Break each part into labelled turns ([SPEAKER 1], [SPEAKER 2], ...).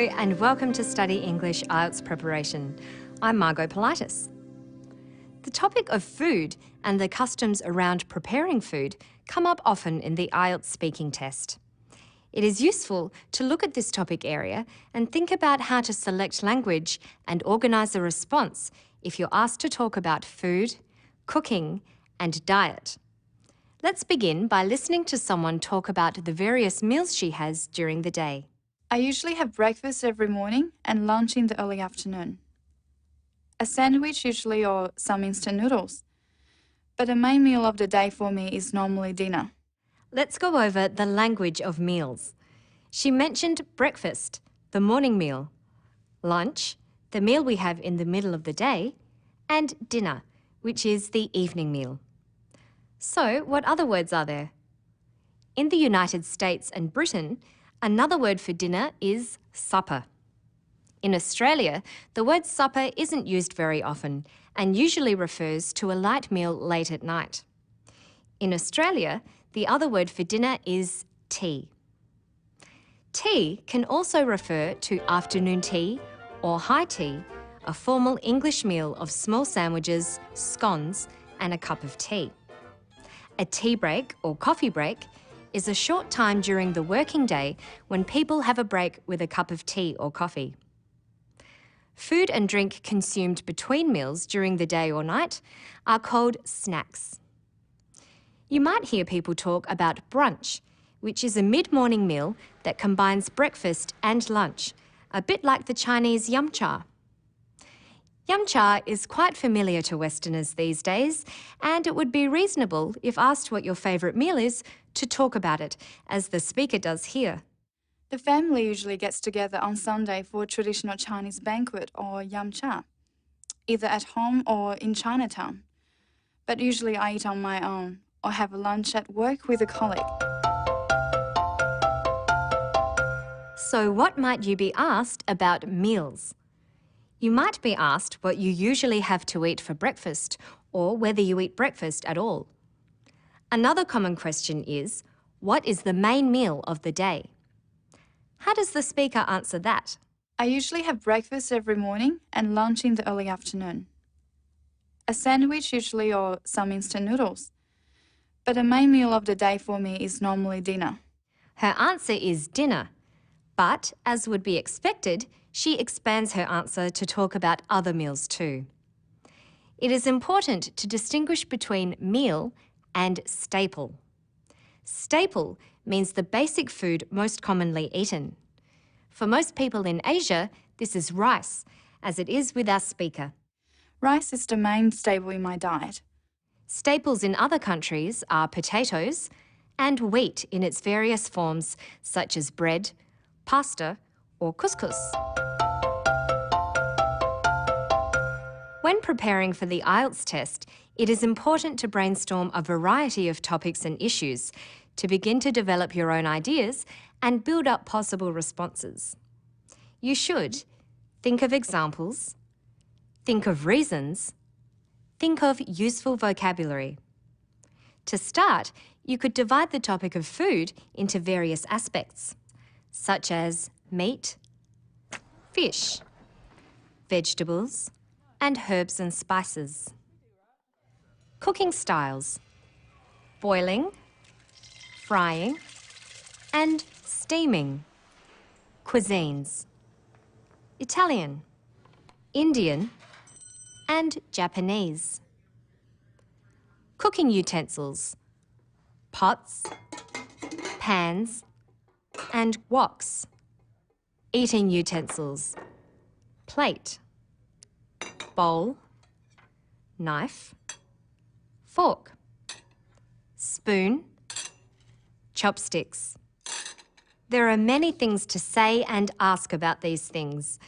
[SPEAKER 1] and welcome to Study English IELTS Preparation. I'm Margot Politis. The topic of food and the customs around preparing food come up often in the IELTS speaking test. It is useful to look at this topic area and think about how to select language and organise a response if you're asked to talk about food, cooking and diet. Let's begin by listening to someone talk about the various meals she has during the day.
[SPEAKER 2] I usually have breakfast every morning and lunch in the early afternoon. A sandwich usually or some instant noodles. But the main meal of the day for me is normally dinner.
[SPEAKER 1] Let's go over the language of meals. She mentioned breakfast, the morning meal, lunch, the meal we have in the middle of the day, and dinner, which is the evening meal. So, what other words are there? In the United States and Britain, another word for dinner is supper. In Australia, the word supper isn't used very often and usually refers to a light meal late at night. In Australia, the other word for dinner is tea. Tea can also refer to afternoon tea or high tea, a formal English meal of small sandwiches, scones, and a cup of tea. A tea break or coffee break is a short time during the working day when people have a break with a cup of tea or coffee. Food and drink consumed between meals during the day or night are called snacks. You might hear people talk about brunch, which is a mid-morning meal that combines breakfast and lunch, a bit like the Chinese yum cha. Yum cha is quite familiar to Westerners these days, and it would be reasonable, if asked what your favourite meal is, to talk about it, as the speaker does here.
[SPEAKER 2] The family usually gets together on Sunday for a traditional Chinese banquet or yum cha, either at home or in Chinatown. But usually I eat on my own or have a lunch at work with a colleague.
[SPEAKER 1] So what might you be asked about meals? You might be asked what you usually have to eat for breakfast or whether you eat breakfast at all. Another common question is, what is the main meal of the day? How does the speaker answer that?
[SPEAKER 2] I usually have breakfast every morning and lunch in the early afternoon. A sandwich usually or some instant noodles. But the main meal of the day for me is normally dinner.
[SPEAKER 1] Her answer is dinner, but as would be expected, she expands her answer to talk about other meals too. It is important to distinguish between meal and staple. Staple means the basic food most commonly eaten. For most people in Asia, this is rice, as it is with our speaker.
[SPEAKER 2] Rice is the main staple in my diet.
[SPEAKER 1] Staples in other countries are potatoes and wheat in its various forms, such as bread, pasta, or couscous. When preparing for the IELTS test, it is important to brainstorm a variety of topics and issues to begin to develop your own ideas and build up possible responses. You should think of examples, think of reasons, think of useful vocabulary. To start, you could divide the topic of food into various aspects, such as meat, fish, vegetables, and herbs and spices. Cooking styles: boiling, frying, and steaming. Cuisines: Italian, Indian, and Japanese. Cooking utensils: pots, pans, and woks. Eating utensils: plate, bowl, knife, fork, spoon, chopsticks. There are many things to say and ask about these things.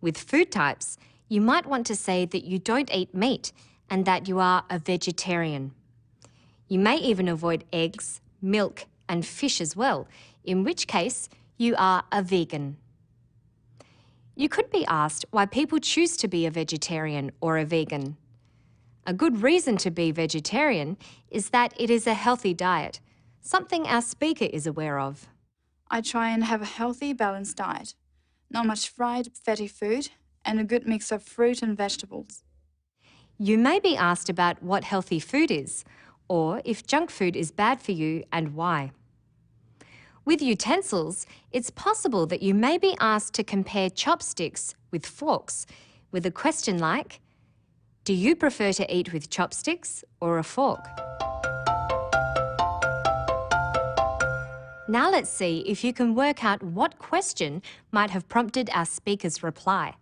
[SPEAKER 1] With food types, you might want to say that you don't eat meat and that you are a vegetarian. You may even avoid eggs, milk, and fish as well, in which case you are a vegan. You could be asked why people choose to be a vegetarian or a vegan. A good reason to be vegetarian is that it is a healthy diet, something our speaker is aware of.
[SPEAKER 2] I try and have a healthy, balanced diet. not much fried, fatty food, and a good mix of fruit and vegetables.
[SPEAKER 1] You may be asked about what healthy food is, or if junk food is bad for you and why. With utensils, it's possible that you may be asked to compare chopsticks with forks with a question like, do you prefer to eat with chopsticks or a fork? Now let's see if you can work out what question might have prompted our speaker's reply.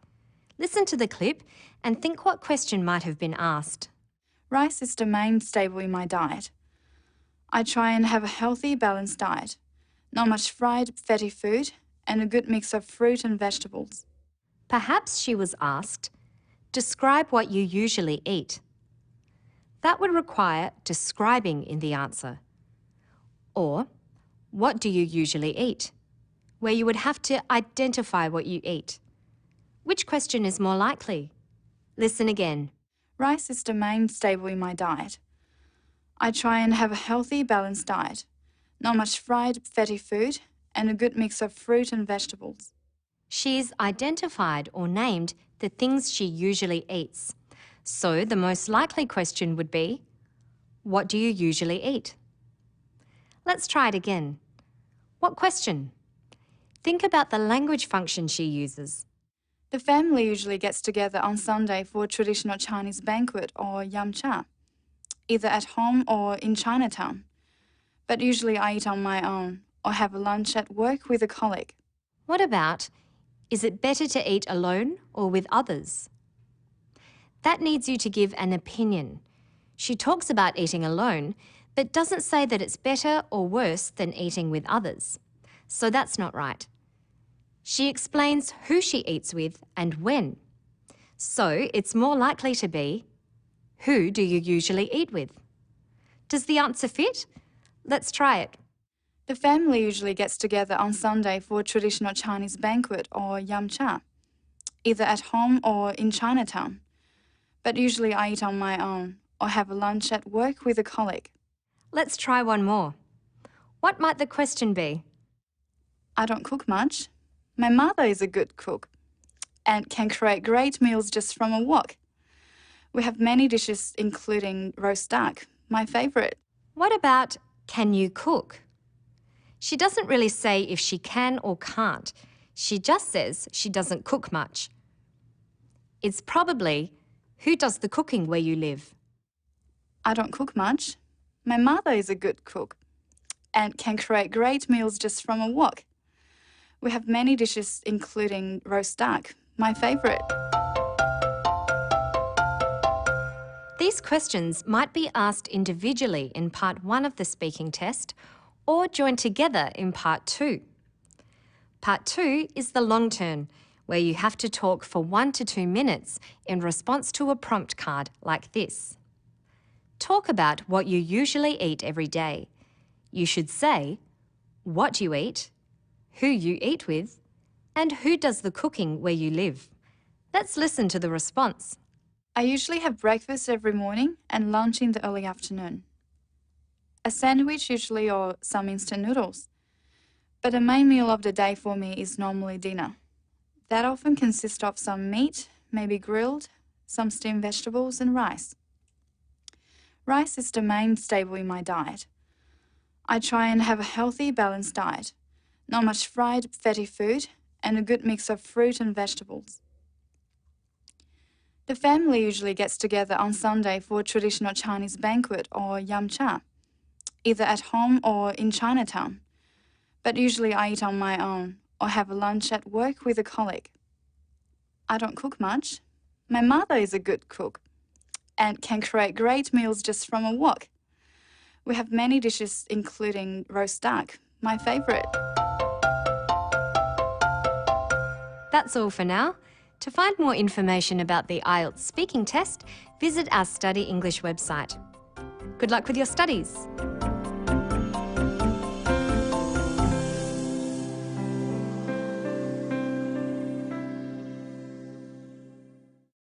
[SPEAKER 1] Listen to the clip and think what question might have been asked.
[SPEAKER 2] Rice is the main staple in my diet. I try and have a healthy, balanced diet, not much fried, fatty food, and a good mix of fruit and vegetables.
[SPEAKER 1] Perhaps she was asked, describe what you usually eat. That would require describing in the answer. Or, what do you usually eat? Where you would have to identify what you eat. Which question is more likely? Listen again.
[SPEAKER 2] Rice is the main staple in my diet. I try and have a healthy, balanced diet, not much fried, fatty food, and a good mix of fruit and vegetables.
[SPEAKER 1] She's identified or named the things she usually eats. So the most likely question would be, what do you usually eat? Let's try it again. What question? Think about the language function she uses.
[SPEAKER 2] The family usually gets together on Sunday for a traditional Chinese banquet or yamcha, either at home or in Chinatown. But usually I eat on my own or have a lunch at work with a colleague.
[SPEAKER 1] What about, is it better to eat alone or with others? That needs you to give an opinion. She talks about eating alone, but doesn't say that it's better or worse than eating with others. So that's not right. She explains who she eats with and when. So it's more likely to be, who do you usually eat with? Does the answer fit? Let's try it.
[SPEAKER 2] The family usually gets together on Sunday for a traditional Chinese banquet or yamcha, either at home or in Chinatown. But usually I eat on my own or have a lunch at work with a colleague.
[SPEAKER 1] Let's try one more. What might the question be?
[SPEAKER 2] I don't cook much. My mother is a good cook and can create great meals just from a wok. We have many dishes including roast duck, my favorite.
[SPEAKER 1] What about, can you cook? She doesn't really say if she can or can't. She just says she doesn't cook much. It's probably, who does the cooking where you live?
[SPEAKER 2] I don't cook much. My mother is a good cook and can create great meals just from a wok. We have many dishes including roast duck, my favorite.
[SPEAKER 1] These questions might be asked individually in part 1 of the speaking test or joined together in part 2. Part 2 is the long turn, where you have to talk for 1 to 2 minutes in response to a prompt card like this. Talk about what you usually eat every day. You should say what you eat, who you eat with, and who does the cooking where you live. Let's listen to the response.
[SPEAKER 2] I usually have breakfast every morning and lunch in the early afternoon. A sandwich usually or some instant noodles. But the main meal of the day for me is normally dinner. That often consists of some meat, maybe grilled, some steamed vegetables and rice. Rice is the main staple in my diet. I try and have a healthy, balanced diet, not much fried, fatty food, and a good mix of fruit and vegetables. The family usually gets together on Sunday for a traditional Chinese banquet or yamcha, either at home or in Chinatown. But usually I eat on my own or have a lunch at work with a colleague. I don't cook much. My mother is a good cook and can create great meals just from a wok. We have many dishes including roast duck, my favorite.
[SPEAKER 1] That's all for now. To find more information about the IELTS speaking test, visit our Study English website. Good luck with your studies.